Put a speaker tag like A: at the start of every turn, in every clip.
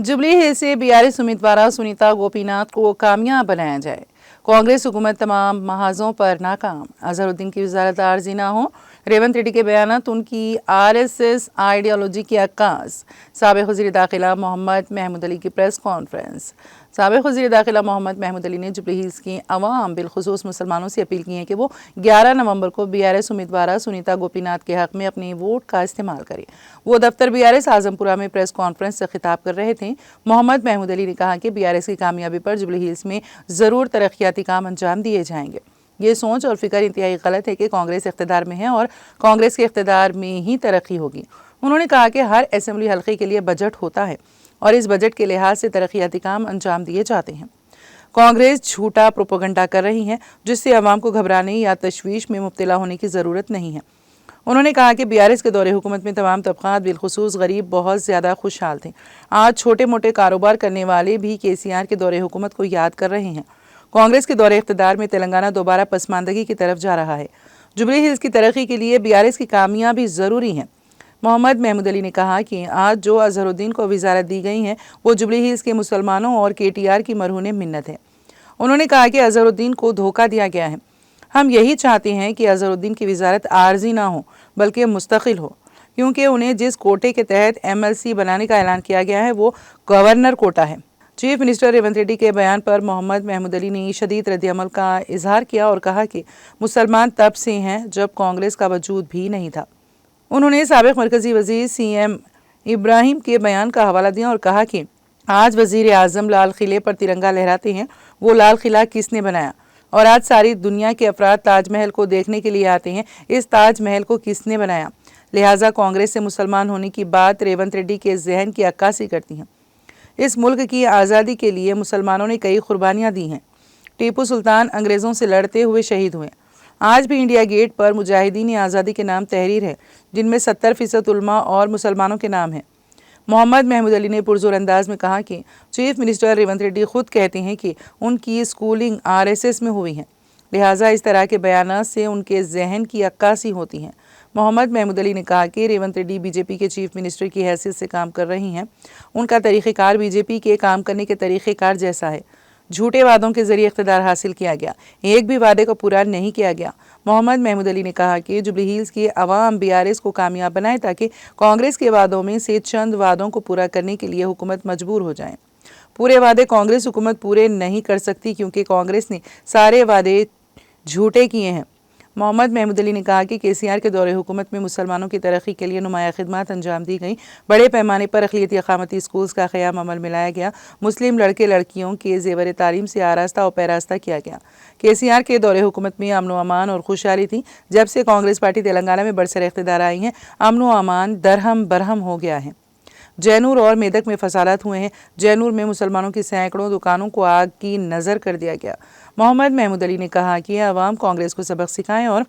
A: Jubilee hills से BRS उम्मीदवार सुनीता गोपीनाथ को कामयाब बनाया जाए। कांग्रेस हुकूमत तमाम महाजों पर नाकाम। अजहरुद्दीन की वजारत आर्जी ना हो। रेवंत रेड्डी के बयानात उनकी आरएसएस आइडियोलॉजी की अक्कास। साबिक वज़ीर दाखिला मोहम्मद महमूद अली की प्रेस कॉन्फ्रेंस। साबिक वज़ीर दाखिला मोहम्मद महमूद अली ने जुबली हिल्स की अवाम बिलखुसूस मुसलमानों से अपील की है कि वो 11 नवंबर को बीआरएस उम्मीदवार सुनीता गोपीनाथ के हक में अपने वोट का इस्तेमाल करें। वो दफ्तर बीआरएस आजमपुरा में प्रेस कॉन्फ्रेंस से खिताब कर रहे थे। मोहम्मद महमूद अली ने कहा कि बीआरएस की कामयाबी पर जुबली हिल्स में ज़रूर तरक्याती काम अंजाम दिए जाएंगे। ये सोच और फिक्र इंतहाई गलत है कि कांग्रेस इख्तिदार में है और कांग्रेस के इख्तिदार में ही तरक्की होगी। उन्होंने कहा कि हर असेंबली हल्के के लिए बजट होता है और इस बजट के लिहाज से तरक्याती काम अंजाम दिए जाते हैं। कांग्रेस झूठा प्रोपेगेंडा कर रही है जिससे अवाम को घबराने या तशवीश में मुब्तला होने की ज़रूरत नहीं है। उन्होंने कहा कि बीआरएस के दौरे हुकूमत में तमाम तबक़ात बिलखुसूस गरीब बहुत ज़्यादा खुशहाल थे। आज छोटे मोटे कारोबार करने वाले भी केसीआर के दौरे हुकूमत को याद कर रहे हैं। कांग्रेस के दौरे इख्तिदार में तेलंगाना दोबारा पसमानदगी की तरफ जा रहा है। जुबली हिल्स की तरक्की के लिए बीआरएस की कामयाबी ज़रूरी है। मोहम्मद महमूद अली ने कहा कि आज जो अजहरुद्दीन को वजारत दी गई है वो जुबली हिल्स के मुसलमानों और केटीआर की मरहून मिन्नत है। उन्होंने कहा कि अजहरुद्दीन को धोखा दिया गया है। हम यही चाहते हैं कि अजहरुद्दीन की वजारत आर्जी ना हो बल्कि मुस्तकिल हो, क्योंकि उन्हें जिस कोटे के तहत एमएलसी बनाने का ऐलान किया गया है वो गवर्नर कोटा है। चीफ मिनिस्टर रेवंत रेड्डी के बयान पर मोहम्मद महमूद अली ने शदीद रद्द-ए-अमल का इजहार किया और कहा कि मुसलमान तब से हैं जब कांग्रेस का वजूद भी नहीं था। उन्होंने साबिक मरकजी वजीर सीएम इब्राहिम के बयान का हवाला दिया और कहा कि आज वजीर आजम लाल किले पर तिरंगा लहराते हैं, वो लाल किला किसने बनाया? और आज सारी दुनिया के अफराद ताजमहल को देखने के लिए आते हैं, इस ताजमहल को किसने बनाया? लिहाजा कांग्रेस से मुसलमान होने की बात रेवंत रेड्डी के जहन की अक्कासी करती हैं। इस मुल्क की आज़ादी के लिए मुसलमानों ने कई कुर्बानियाँ दी हैं। टीपू सुल्तान अंग्रेज़ों से लड़ते हुए शहीद हुए। आज भी इंडिया गेट पर मुजाहिदीन आज़ादी के नाम तहरीर है, जिनमें 70% उलमा और मुसलमानों के नाम हैं। मोहम्मद महमूद अली ने पुरजोर अंदाज में कहा कि चीफ मिनिस्टर रेवंत रेड्डी खुद कहते हैं कि उनकी स्कूलिंग आरएसएस में हुई है, लिहाजा इस तरह के बयान से उनके जहन की अक्कासी होती है। मोहम्मद महमूद अली ने कहा कि रेवंत रेड्डी बीजेपी के चीफ मिनिस्टर की हैसियत से काम कर रही हैं। उनका तरीक़ेकार बीजेपी के काम करने के तरीक़ेकार जैसा है। झूठे वादों के जरिए इख्तिदार हासिल किया गया, एक भी वादे को पूरा नहीं किया गया। मोहम्मद महमूद अली ने कहा कि जुबली हिल्स की अवाम बीआरएस को कामयाब बनाए ताकि कांग्रेस के वादों में से चंद वादों को पूरा करने के लिए हुकूमत मजबूर हो जाए। पूरे वादे कांग्रेस हुकूमत पूरे नहीं कर सकती, क्योंकि कांग्रेस ने सारे वादे झूठे किए हैं। मोहम्मद महमूद अली ने कहा कि केसीआर के दौरे हुकूमत में मुसलमानों की तरक्की के लिए नुमाया खिदमत अंजाम दी गई। बड़े पैमाने पर अक़लियती अक़ामती स्कूल्स का क़याम अमल में लाया गया। मुस्लिम लड़के लड़कियों के ज़ेवर तालीम से आरास्ता और पैरास्ता किया गया। केसीआर के दौरे हुकूमत में अमन व अमान और खुशहाली थी। जब से कांग्रेस पार्टी तेलंगाना में बरसर इख्तिदार आई है, अमन व अमान दरहम बरहम हो गया है। जैनूर और मेदक में फसादात हुए हैं। जैनूर में मुसलमानों की सैकड़ों दुकानों को आग की नज़र कर दिया गया। मोहम्मद महमूद अली ने कहा कि अवाम कांग्रेस को सबक सिखाएं और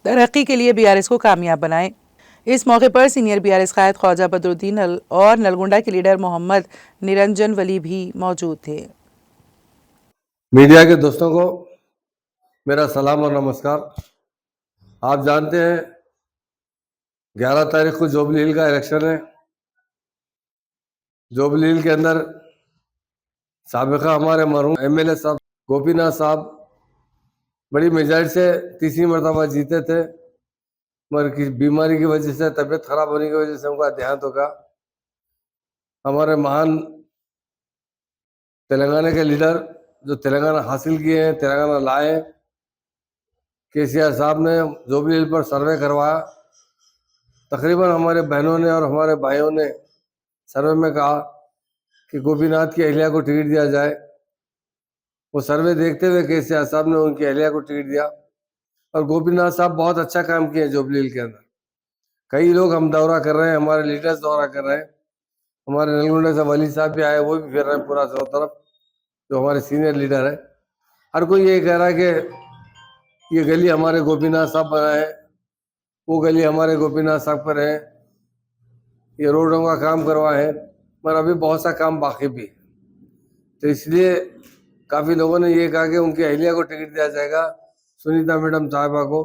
A: तरक्की के लिए बीआरएस को कामयाब बनाएं। इस मौके पर सीनियर बीआरएस कायद ख्वाजा बदरुद्दीन और नलगुंडा के लीडर मोहम्मद निरंजन वली भी मौजूद थे।
B: मीडिया के दोस्तों को मेरा सलाम और नमस्कार। आप जानते हैं 11 तारीख को जुबली हिल का इलेक्शन है। जुबली हिल के अंदर साबिका हमारे मरहूम एमएलए साहब गोपीनाथ साहब बड़ी मेजॉरिटी से तीसरी मरतबा जीते थे, मगर किसी बीमारी की वजह से, तबीयत खराब होने की वजह से उनका देहांत हो गया। हमारे महान तेलंगाना के लीडर जो तेलंगाना हासिल किए हैं, तेलंगाना लाए, केसीआर साहब ने जुबली हिल पर सर्वे करवाया। तकरीबन हमारे बहनों ने और हमारे भाइयों ने सर्वे में कहा कि गोपीनाथ की अहलिया को टिकट दिया जाए। वो सर्वे देखते हुए केसीआर साहब ने उनकी अहलिया को टिकट दिया और गोपीनाथ साहब बहुत अच्छा काम किए जुबली हिल के अंदर। कई लोग हम दौरा कर रहे हैं, हमारे लीडर्स दौरा कर रहे हैं। हमारे नलगुंडा से वली साहब भी आए, वो भी फिर रहे हैं पूरा चारों तरफ, जो हमारे सीनियर लीडर है। हर कोई ये कह रहा है कि ये गली हमारे गोपीनाथ साहब बनाए हैं, वो गली हमारे गोपीनाथ साहब पर है, ये रोडों का काम करवाए हैं, मगर अभी बहुत सा काम बाकी भी। तो इसलिए काफ़ी लोगों ने ये कहा कि उनकी अहलिया को टिकट दिया जाएगा, सुनीता मैडम साहिबा को।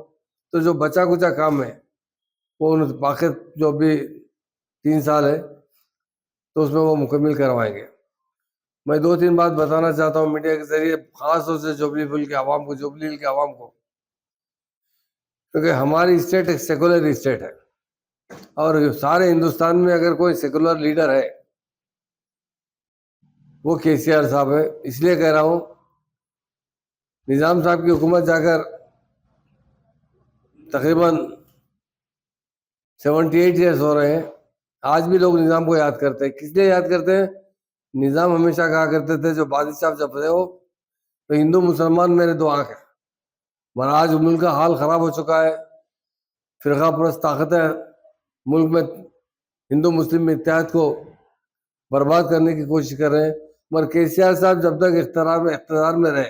B: तो जो बचा कुचा काम है वो बाकी जो अभी 3 साल है तो उसमें वो मुकम्मल करवाएंगे। मैं 2-3 बात बताना चाहता हूँ मीडिया के जरिए, खास तौर से जुबली हिल के आवाम को, जुबली हिल के आवाम को, क्योंकि हमारी स्टेट एक सेकुलर स्टेट है और सारे हिंदुस्तान में अगर कोई सेकुलर लीडर है वो केसीआर साहब है। इसलिए कह रहा हूँ, निजाम साहब की हुकूमत जाकर तकरीबन 78 ईयर्स हो रहे हैं, आज भी लोग निजाम को याद करते हैं। किस लिए याद करते हैं? निजाम हमेशा कहा करते थे, जो बादशाह जब रहे हो तो हिंदू मुसलमान मेरे दो आंख है, मगर आज मुल्क का हाल खराब हो चुका है। फिरका परस्त ताकतें मुल्क में हिंदू मुस्लिम इत्तेहाद को बर्बाद करने की कोशिश कर रहे हैं, मगर केसीआर साहब जब तक इख्तियार में रहे,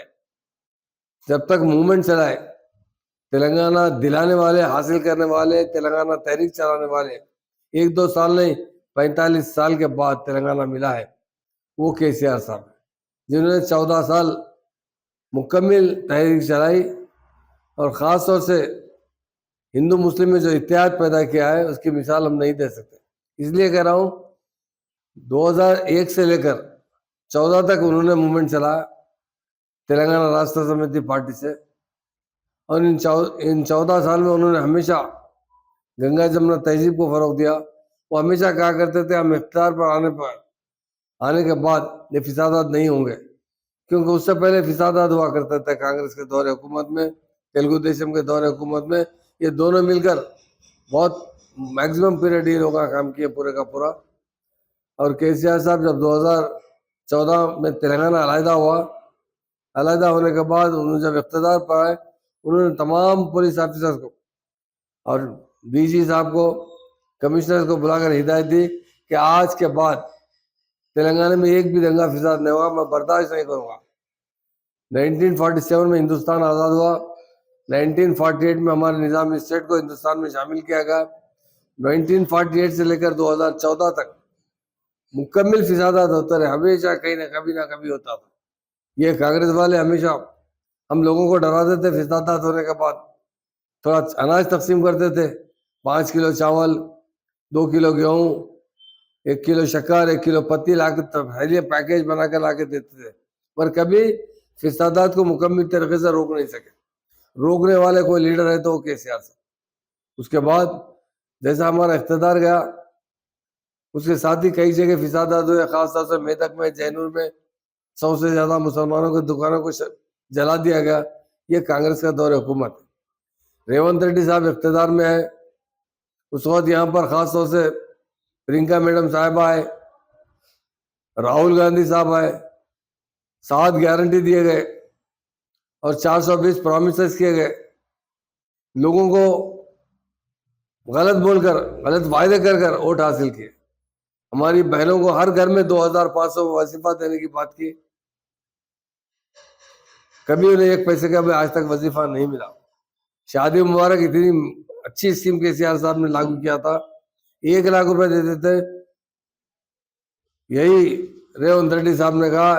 B: जब तक मूवमेंट चलाए, तेलंगाना दिलाने वाले, हासिल करने वाले, तेलंगाना तहरीक चलाने वाले, 1-2 साल नहीं 45 साल के बाद तेलंगाना मिला है, वो केसीआर साहब है, जिन्होंने 14 साल मुकम्मल तहरीक चलाई और ख़ास तौर से हिंदू मुस्लिम में जो इत्तेहाद पैदा किया है उसकी मिसाल हम नहीं दे सकते। इसलिए कह रहा हूँ, 2001 से लेकर 14 तक उन्होंने मूवमेंट चलाया तेलंगाना राष्ट्र समिति पार्टी से, और इन 14 साल में उन्होंने हमेशा गंगा जमुना तहजीब को फरोग दिया। वो हमेशा कहा करते थे, हम इख्तियार पर आने के बाद ये फिसादात नहीं होंगे, क्योंकि उससे पहले फिसादात हुआ करते थे कांग्रेस के दौरे हुकूमत में, तेलुगु देशम के दौरे हुकूमत में। ये दोनों मिलकर बहुत मैक्सिमम पीरियड ये लोगों का काम किया पूरे का पूरा। और केसीआर साहब जब 2014 में तेलंगाना अलहदा हुआ, अलहदा होने के बाद उन्होंने जब इख्तियार पर आए, उन्होंने तमाम पुलिस ऑफिसर्स को और डीजी साहब को, कमिश्नर को बुलाकर हिदायत दी कि आज के बाद तेलंगाना में एक भी दंगा फिसाद नहीं होगा, मैं बर्दाश्त नहीं करूंगा। 1947 में हिंदुस्तान आज़ाद हुआ, 1948 में हमारे निज़ाम स्टेट को हिंदुस्तान में शामिल किया गया, 1948 से लेकर 2014 तक मुकम्मल फिसादात होते रहे, हमेशा कहीं ना कभी होता था। ये कांग्रेस वाले हमेशा हम लोगों को डराते थे, फिसादात होने के बाद थोड़ा अनाज तकसीम करते थे, 5 किलो चावल, 2 किलो गेहूँ, 1 किलो शक्कर, 1 किलो पत्ती ला के पहले पैकेज बना कर ला के देते थे, पर कभी फिसादात को मुकम्मल तरीके से रोक नहीं सके। रोकने वाले कोई लीडर है तो वो केसीआर साहब। उसके बाद जैसा हमारा इख्तियार गया, उसके साथ ही कई जगह फिसादात हुए, खासतौर से मेदक में, जैनूर में 100 से ज़्यादा मुसलमानों की दुकानों को जला दिया गया। ये कांग्रेस का दौर हुकूमत है। रेवंत रेड्डी साहब इख्तियार में आए, उस वक्त यहाँ पर ख़ास तौर से प्रियंका मैडम साहब आए, राहुल गांधी साहब आए, 7 गारंटी दिए गए और 420 प्रॉमिसेस किए गए। लोगों को गलत बोलकर, गलत वायदे कर कर वोट हासिल किए। हमारी बहनों को हर घर में 2500 वजीफा देने की बात की, कभी उन्हें 1 पैसे का भी आज तक वजीफा नहीं मिला। शादी मुबारक इतनी अच्छी स्कीम केसीआर साहब ने लागू किया था, 1 लाख रुपए देते थे। यही रेवंत रेड्डी साहब ने कहा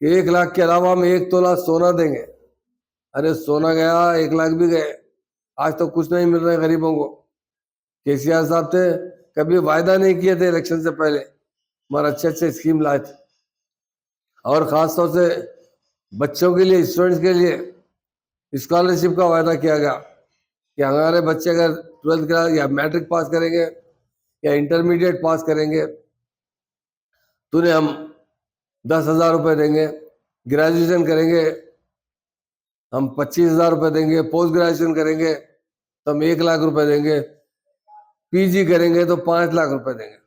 B: कि 1 लाख के अलावा हम 1 तोला सोना देंगे। अरे सोना गया, 1 लाख भी गए, आज तो कुछ नहीं मिल रहा गरीबों को। केसीआर साहब थे, कभी वायदा नहीं किए थे इलेक्शन से पहले, मगर अच्छे स्कीम लाए थे। और ख़ास तौर से बच्चों के लिए, स्टूडेंट्स के लिए स्कॉलरशिप का वायदा किया गया कि हमारे बच्चे अगर 12th क्लास या मैट्रिक पास करेंगे या इंटरमीडिएट पास करेंगे तो उन्हें हम 10,000 रुपये देंगे, ग्रेजुएशन करेंगे हम 25,000 रुपये देंगे, पोस्ट ग्रेजुएशन करेंगे तो हम 1 लाख रुपए देंगे, पीजी करेंगे तो 5 लाख रुपए देंगे।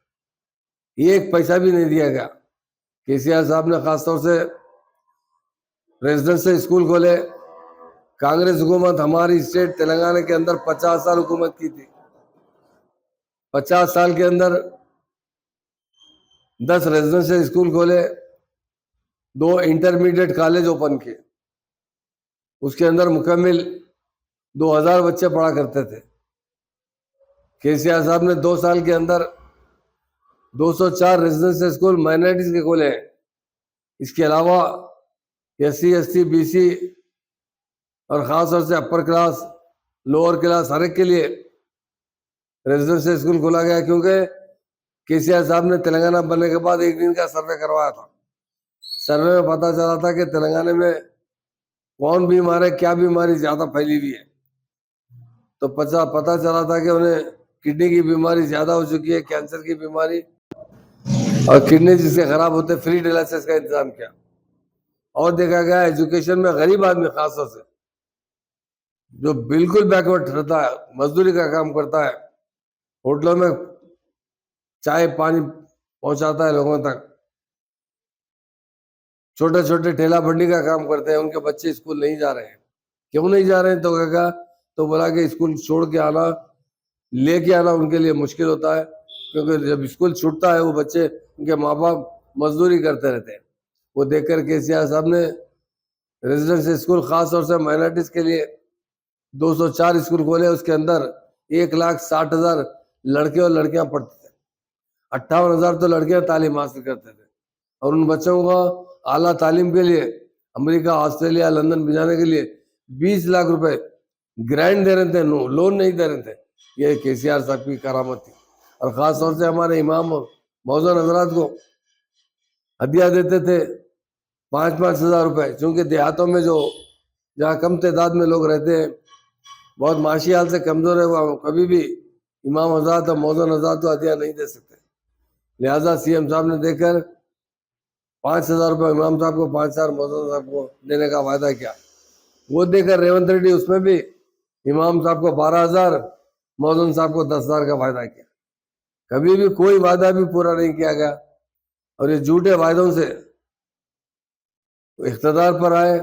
B: 1 पैसा भी नहीं दिया गया। केसीआर साहब ने खासतौर से रेजिडेंशियल स्कूल खोले। कांग्रेस हुकूमत हमारी स्टेट तेलंगाना के अंदर 50 साल हुकूमत की थी। 50 साल के अंदर 10 रेजिडेंशियल स्कूल खोले, 2 इंटरमीडिएट कॉलेज ओपन किए, उसके अंदर मुकम्मल 2000 बच्चे पढ़ा करते थे। केसीआर साहब ने 2 साल के अंदर 204 रेजिडेंशियल स्कूल माइनॉरिटीज के खोले हैं। इसके अलावा SC ST BC और ख़ास तौर से अपर क्लास, लोअर क्लास, हर एक के लिए रेजिडेंशियल स्कूल खोला गया, क्योंकि केसीआर साहब ने तेलंगाना बनने के बाद एक दिन का सर्वे करवाया था। सर्वे में पता चला था कि तेलंगाना में कौन बीमार है, क्या बीमारी ज्यादा फैली हुई है। तो पता चला था कि उन्हें किडनी की बीमारी ज्यादा हो चुकी है, कैंसर की बीमारी, और किडनी जिसके खराब होते फ्री डायलिसिस का इंतजाम किया। और देखा गया एजुकेशन में गरीब आदमी खासतौर से जो बिल्कुल बैकवर्ड रहता है, मजदूरी का काम करता है, होटलों में चाय पानी पहुंचाता है लोगों तक, छोटे छोटे ठेला बंडी का काम करते हैं, उनके बच्चे स्कूल नहीं जा रहे हैं। क्यों नहीं जा रहे हैं? तो क्या, तो बोला कि स्कूल छोड़ के आना, लेके आना उनके लिए मुश्किल होता है, क्योंकि जब स्कूल छूटता है वो बच्चे, उनके माँ बाप मजदूरी करते रहते हैं। वो देखकर केसीआर साहब ने रेजिडेंशियल स्कूल खास तौर से माइनॉरिटीज के लिए 204 स्कूल खोले। उसके अंदर 1,60,000 लड़के और लड़कियां पढ़ते थे, 58,000 तो लड़कियां तालीम हासिल करते थे, और उन बच्चों को आला तालीम के लिए अमेरिका, ऑस्ट्रेलिया, लंदन भेजाने के लिए 20 लाख रुपए ग्रांट दे रहे थे, लोन नहीं दे रहे थे। ये केसीआर साहब की करामत थी। और खास तौर से हमारे इमाम मौजूद हजरात को हदिया देते थे 5-5 हज़ार रुपए, क्योंकि देहातों में जो जहाँ कम तादाद में लोग रहते हैं, बहुत माशी हाल से कमजोर है, वो कभी भी इमाम हजरात और मौजूद हजरात को हदिया नहीं दे सकते। लिहाजा सीएम साहब ने देकर 5,000 रुपये इमाम साहब को, 5,000 मौजूद साहब को देने का वायदा किया। वो देकर रेवंत रेड्डी उसमें भी इमाम साहब को 12,000, मौजूद साहब को 10,000 का वायदा किया। कभी भी कोई वायदा भी पूरा नहीं किया गया, और ये झूठे वायदों से इख्तिदार पर आए।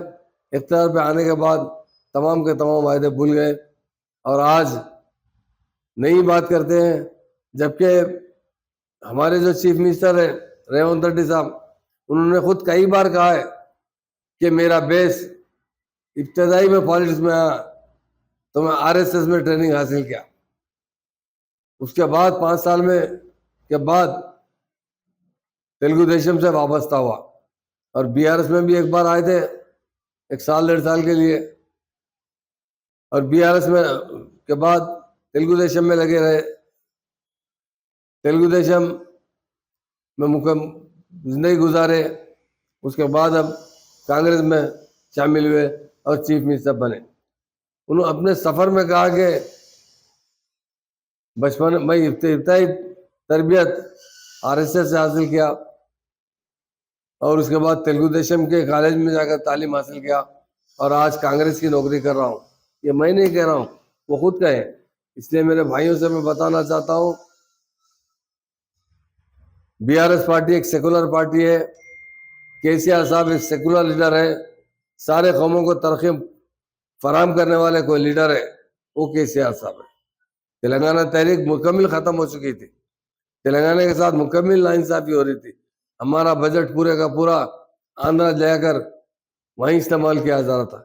B: इख्तिदार पे आने के बाद तमाम के तमाम वायदे भूल गए, और आज नई बात करते हैं, जबकि हमारे जो चीफ मिनिस्टर है रेवंत रेड्डी साहब, उन्होंने खुद कई बार कहा है कि मेरा बेस इब्तदाई में पॉलिटिक्स में आया तो मैं आरएसएस में ट्रेनिंग हासिल किया। उसके बाद 5 साल में के बाद तेलुगु देशम से वाबस्ता हुआ, और बीआरएस में भी एक बार आए थे 1 साल 1.5 साल के लिए, और बीआरएस में के बाद तेलुगु देशम में लगे रहे। तेलुगु देशम में मुकम जिंदगी गुजारे, उसके बाद अब कांग्रेस में शामिल हुए और चीफ मिनिस्टर बने। उन्होंने अपने सफर में कहा कि बचपन में इब्तदाई तरबियत आरएसएस से हासिल किया, और उसके बाद तेलुगु देशम के कॉलेज में जाकर तालीम हासिल किया, और आज कांग्रेस की नौकरी कर रहा हूँ। ये मैं नहीं कह रहा हूँ, वो खुद कहे। इसलिए मेरे भाइयों से मैं बताना चाहता हूँ, बीआरएस पार्टी एक सेकुलर पार्टी है, केसीआर साहब एक सेकुलर लीडर है, सारे कौमों को तरक्की फराहम करने वाले कोई लीडर है वो केसीआर साहब है। तेलंगाना तहरीक मुकम्मल खत्म हो चुकी थी, तेलंगाना के साथ मुकम्मल नाइंसाफी हो रही थी। हमारा बजट पूरे का पूरा आंध्रा जाकर वहीं इस्तेमाल किया जा रहा था।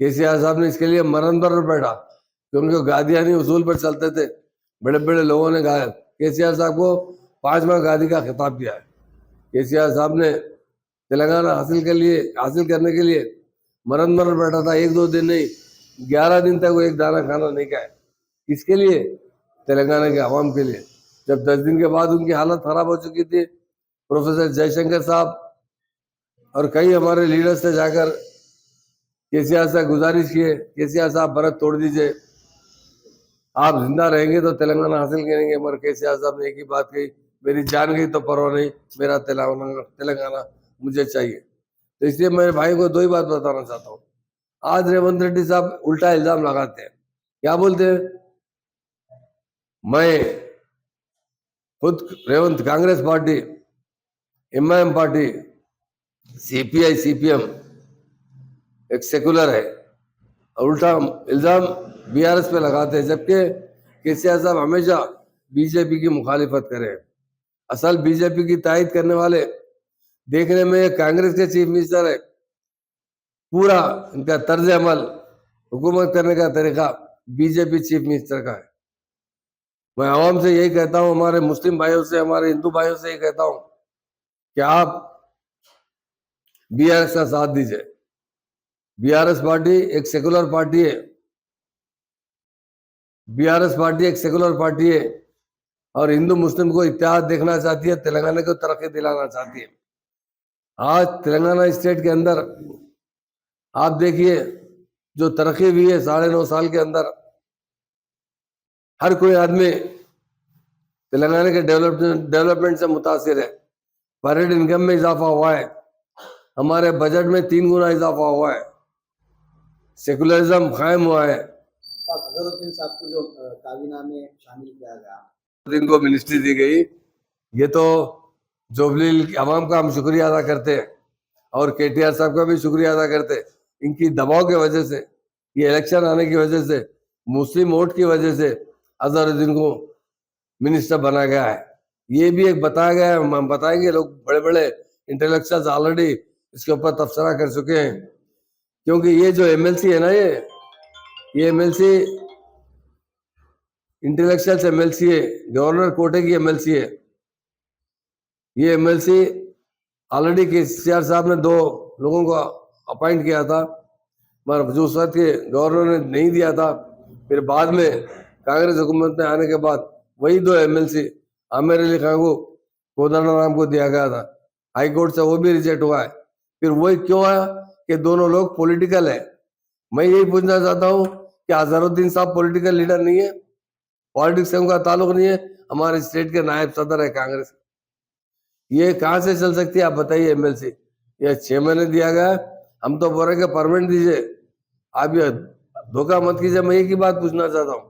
B: केसीआर साहब ने इसके लिए मरण पर बैठा कि उनको गादियानी उसूल पर चलते थे। बड़े बड़े लोगों ने केसीआर साहब को 5वां गादी का खिताब दिया है। केसीआर साहब ने तेलंगाना हासिल करने के लिए मरण बैठा था। 1-2 दिन नहीं, 11 दिन तक वो एक दाना खाना नहीं खाया। किसके लिए? तेलंगाना के आवाम के लिए। जब 10 दिन के बाद उनकी हालत खराब हो चुकी थी, प्रोफेसर जयशंकर साहब और कई हमारे लीडर्स ने जाकर केसीआर से गुजारिश किए, केसीआर साहब भरत तोड़ दीजिए, आप जिंदा रहेंगे तो तेलंगाना हासिल करेंगे। मगर केसीआर साहब ने एक ही बात कही, मेरी जान गई तो परवाह नहीं, मेरा तेलंगाना मुझे चाहिए। तो इसलिए मेरे भाई को 2 ही बात बताना चाहता हूँ। आज रेवंत रेड्डी साहब उल्टा इल्जाम लगाते हैं। क्या बोलते हैं? मैं खुद Revanth Congress party, MIM party, CPI CPM एक सेकुलर है, और उल्टा इल्जाम बीआरएस पे लगाते हैं, जबकि केसीआर साहब हमेशा बीजेपी की मुखालिफत करे। असल बीजेपी की तायद करने वाले देखने में कांग्रेस के चीफ मिनिस्टर है, पूरा इनका तर्ज अमल, हुकूमत करने का तरीका बीजेपी चीफ मिनिस्टर का है। मैं आवाम से यही कहता हूं, हमारे मुस्लिम भाइयों से, हमारे हिंदू भाइयों से यही कहता हूं कि आप बीआरएस का साथ दीजिए। बीआरएस पार्टी एक सेकुलर पार्टी है, बीआरएस पार्टी एक सेकुलर पार्टी है, और हिंदू मुस्लिम को इत्तेहाद देखना चाहती है, तेलंगाना को तरक्की दिलाना चाहती है। आज तेलंगाना स्टेट के अंदर आप देखिए जो तरक्की हुई है 9.5 साल के अंदर, हर कोई आदमी तेलंगाना के डेवलपमेंट से मुतासिर है। पर हेड इनकम में इजाफा हुआ है, हमारे बजट में 3 गुना इजाफा हुआ है, सेकुलरिज्म कायम हुआ है।
C: तो अजहरुद्दीन साहब को जो काबीना में शामिल किया गया,
B: इनको मिनिस्ट्री दी गई, ये तो जोबली अवाम का हम शुक्रिया अदा करते हैं और केटीआर साहब का भी शुक्रिया अदा करते हैं। इनकी दबाव की वजह से, ये इलेक्शन आने की वजह से, मुस्लिम वोट की वजह से अजहरुद्दीन को मिनिस्टर बना गया है। ये भी एक बताया गया है, हम बताएंगे, लोग बड़े बड़े इंटेलेक्चुअल्स ऑलरेडी इसके ऊपर तबसरा कर चुके हैं। क्योंकि ये जो एमएलसी है ना, ये एमएलसी इंटेलेक्चुअल्स एमएलसी है, गवर्नर कोटे की एमएलसी है। ये एमएलसी ऑलरेडी केसीआर साहब ने 2 लोगों को अपॉइंट किया था, मगर जो उस वक्त के गवर्नर ने नहीं दिया था। फिर बाद में कांग्रेस हुकूमत में आने के बाद वही 2 एमएलसी आमिर अली खान को, कोदंडराम को दिया गया था। हाई कोर्ट से वो भी रिजेक्ट हुआ है। फिर वही क्यों आया कि दोनों लोग पॉलिटिकल है। मैं यही पूछना चाहता हूँ कि अजहरुद्दीन साहब पॉलिटिकल लीडर नहीं है, पॉलिटिक्स से उनका ताल्लुक नहीं है, हमारे स्टेट के नायब सदर है कांग्रेस। ये कहाँ से चल सकती है आप बताइए। एमएलसी ये 6 महीने दिया गया है, हम तो बोल रहे कि परमानेंट दीजिए। आप ये धोखा मत कीजिए। मैं एक ही बात पूछना चाहता हूँ,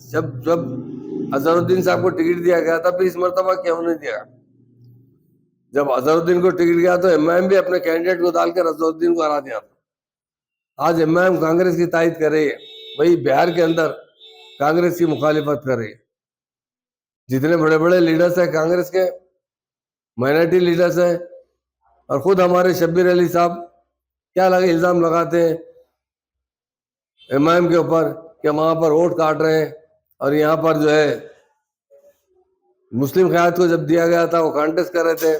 B: जब अजहरुद्दीन साहब को टिकट दिया गया था, फिर इस मरतबा क्यों नहीं दिया? जब अजहरुद्दीन को टिकट गया तो एमआईएम भी अपने कैंडिडेट को डालकर अजहरुद्दीन को हरा दिया था। आज एमआईएम कांग्रेस की तायद कर रही है, वही बिहार के अंदर कांग्रेस की मुखालिफत कर रही है। जितने बड़े बड़े लीडर्स है कांग्रेस के, माइनॉरिटी लीडर्स है, और खुद हमारे शब्बीर अली साहब क्या लगे इल्जाम लगाते हैं एमआईएम के ऊपर कि वहां पर वोट काट रहे हैं, और यहाँ पर जो है मुस्लिम क़यादत को जब दिया गया था वो कॉन्टेस्ट कर रहे थे।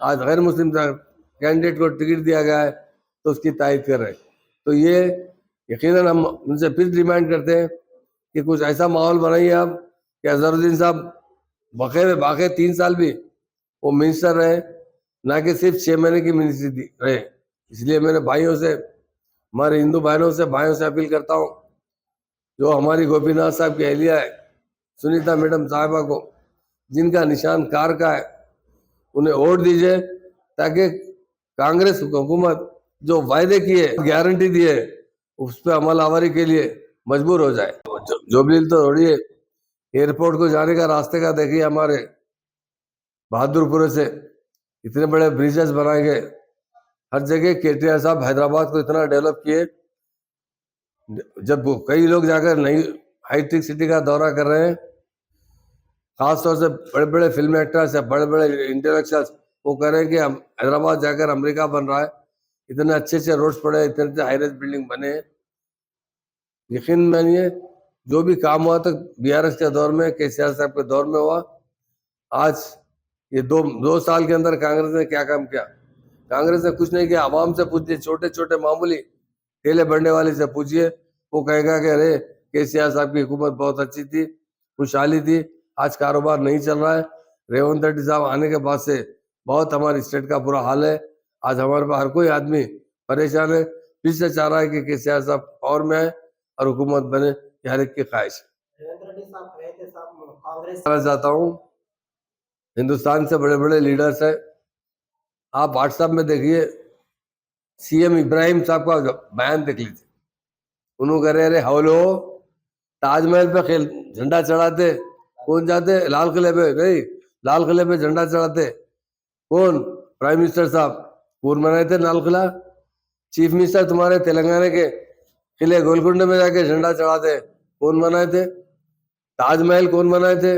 B: आज गैर मुस्लिम कैंडिडेट को टिकट दिया गया है तो उसकी तायद कर रहे हैं। तो ये यकीनन हम उनसे फिर डिमांड करते हैं कि कुछ ऐसा माहौल बनाइए आप कि अजहरुद्दीन साहब बाकी 3 साल भी वो मिनिस्टर रहे, ना कि सिर्फ 6 महीने की मिनिस्ट्री रहे। इसलिए मेरे भाइयों से, हमारे हिंदू भाइयों से अपील करता हूँ, जो हमारी गोपीनाथ साहब की अहलिया है सुनीता मैडम साहिबा को, जिनका निशान कार का है, उन्हें वोट दीजिए ताकि कांग्रेस हुकूमत जो वायदे किए, गारंटी दिए, उस पर अमल आवारी के लिए मजबूर हो जाए। जोबलील तो छोड़िए, एयरपोर्ट को जाने का रास्ते का देखिए, हमारे बहादुरपुर से इतने बड़े ब्रिजेस बनाए गए, हर जगह। केटीआर साहब हैदराबाद को इतना डेवलप किए, जब कई लोग जाकर नई हाईटेक सिटी का दौरा कर रहे हैं, खासतौर से बड़े बड़े फिल्म एक्टर्स या बड़े बड़े इंटेलेक्चुअल्स, वो कह रहे हैं कि हम हैदराबाद जाकर अमेरिका बन रहा है, इतने अच्छे अच्छे रोड्स पड़े, इतने अच्छे हाईरेज बिल्डिंग बने हैं। यकीन मानिए जो भी काम हुआ तो बीआरएस के दौर में, केसीआर साहब के दौर में हुआ। आज ये दो साल के अंदर कांग्रेस ने क्या काम किया? कांग्रेस ने कुछ नहीं किया। आवाम से पूछिए, छोटे छोटे मामूली ठेले बढ़ने वाले से पूछिए, वो कहेगा कि अरे केसीआर साहब की हुकूमत बहुत अच्छी थी, खुशहाली थी, आज कारोबार नहीं चल रहा है। रेवंत रेड्डी साहब आने के बाद से बहुत हमारी स्टेट का बुरा हाल है। आज हमारे पास हर कोई आदमी परेशान है, फिर से चाह रहा है कि केसीआर साहब पावर में आए और हुकूमत बने, ये हर एक की ख्वाहिश है।
C: रेवंत रेड्डी साहब गए थे, साहब कांग्रेस
B: चाहता हूँ, हिंदुस्तान से बड़े बड़े लीडर्स हैं, आप व्हाट्सएप में देखिए, सीएम इब्राहिम साहब का बयान देख लीजिए। उन्होंने कह रहे अरे हौलो, ताजमहल पे खेल झंडा चढ़ाते कौन जाते? लाल किले पे नहीं, लाल किले पे झंडा चढ़ाते कौन? प्राइम मिनिस्टर साहब। कौन बनाए थे लाल किला? चीफ मिनिस्टर तुम्हारे तेलंगाना के किले गोलकुंड में जाके झंडा चढ़ाते कौन बनाए थे? ताजमहल कौन बनाए थे?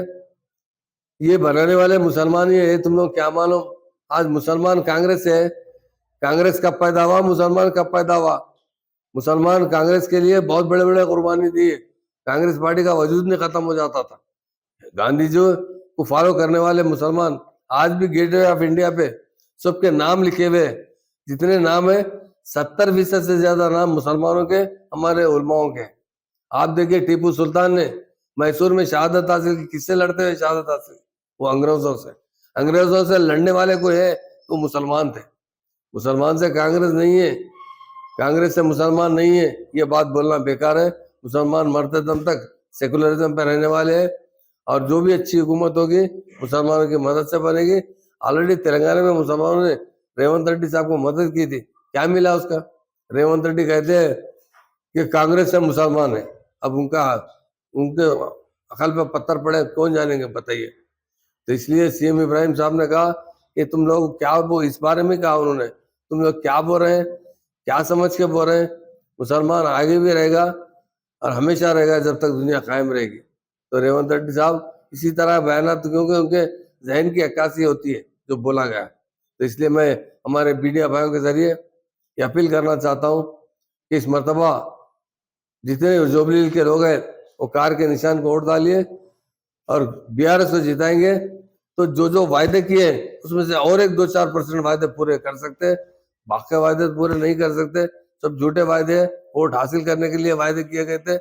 B: ये बनाने वाले मुसलमान ही है, तुम लोग क्या मालूम? आज मुसलमान कांग्रेस से है। कांग्रेस कब पैदा हुआ? मुसलमान कब पैदा हुआ? मुसलमान कांग्रेस के लिए बहुत बड़े बड़े कुर्बानी दी। कांग्रेस पार्टी का वजूद नहीं खत्म हो जाता था। गांधी जी को फॉलो करने वाले मुसलमान आज भी गेटवे ऑफ इंडिया पे सबके नाम लिखे हुए, जितने नाम है 70% से ज्यादा नाम मुसलमानों के, हमारे उलमाओं के। आप देखिए टीपू सुल्तान ने मैसूर में शहादत हासिल की, किससे लड़ते हुए शहादत हासिल? वो अंग्रेजों से। अंग्रेजों से लड़ने वाले कोई है तो मुसलमान थे। मुसलमान से कांग्रेस नहीं है, कांग्रेस से मुसलमान नहीं है, ये बात बोलना बेकार है। मुसलमान मरते दम तक सेकुलरिज्म पे रहने वाले हैं और जो भी अच्छी हुकूमत होगी मुसलमानों की मदद से बनेगी। ऑलरेडी तेलंगाना में मुसलमानों ने रेवंत रेड्डी साहब को मदद की थी, क्या मिला उसका? रेवंत रेड्डी कहते हैं कि कांग्रेस से मुसलमान है, अब उनके अकल पे पत्थर पड़े कौन जानेंगे, बताइए। तो इसलिए सीएम इब्राहिम साहब ने कहा कि तुम लोग क्या, वो इस बारे में कहा उन्होंने, तुम लोग क्या बोल रहे हैं, क्या समझ के बोल रहे हैं? मुसलमान आगे भी रहेगा और हमेशा रहेगा जब तक दुनिया कायम रहेगी। तो रेवंत रेड्डी साहब इसी तरह बयान, क्योंकि उनके जहन की अक्कासी होती है जो बोला गया। तो इसलिए मैं हमारे मीडिया भाइयों के जरिए ये अपील करना चाहता हूँ कि इस मरतबा जितने जुबली के लोग हैं वो कार के निशान को वोट डालिए और बीआरएस को जिताएंगे तो जो जो वायदे किए उसमें से और 1-2-4% वायदे पूरे कर सकते हैं, बाकी वायदे पूरे नहीं कर सकते। सब झूठे वायदे हैं, वोट हासिल करने के लिए वायदे किए गए थे,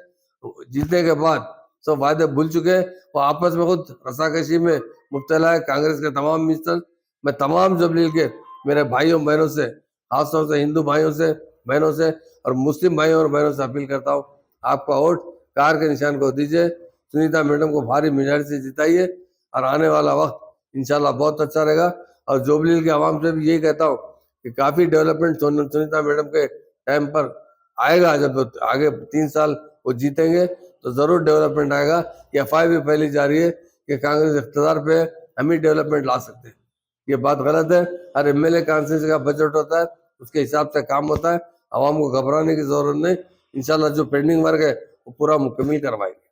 B: जीतने के बाद सब वायदे भूल चुके हैं। वो आपस में खुद रसाकशी में मुब्तला है, कांग्रेस के तमाम मिनिस्टर। मैं तमाम जुबली के मेरे भाइयों बहनों से, खासतौर से हिंदू भाइयों से बहनों से और मुस्लिम भाइयों और बहनों से अपील करता हूँ, आपका वोट कार के निशान को दीजिए, सुनीता मैडम को भारी मेजॉरिटी से जिताइए और आने वाला वक्त इंशाल्लाह बहुत अच्छा रहेगा। और जुबली के आवाम से भी यही कहता हूँ कि काफ़ी डेवलपमेंट सुनीता मैडम के टाइम पर आएगा। जब आगे 3 साल वो जीतेंगे तो ज़रूर डेवलपमेंट आएगा। ये अफवाह भी फैली जा रही है कि कांग्रेस इख्तियार पे हम ही डेवलपमेंट ला सकते हैं, ये बात गलत है। हर एमएलए कॉन्स्टिट्यूंसी का बजट होता है, उसके हिसाब से काम होता है। आवाम को घबराने की जरूरत नहीं, इंशाल्लाह जो पेंडिंग वर्क है वो पूरा मुकम्मल करवाएंगे।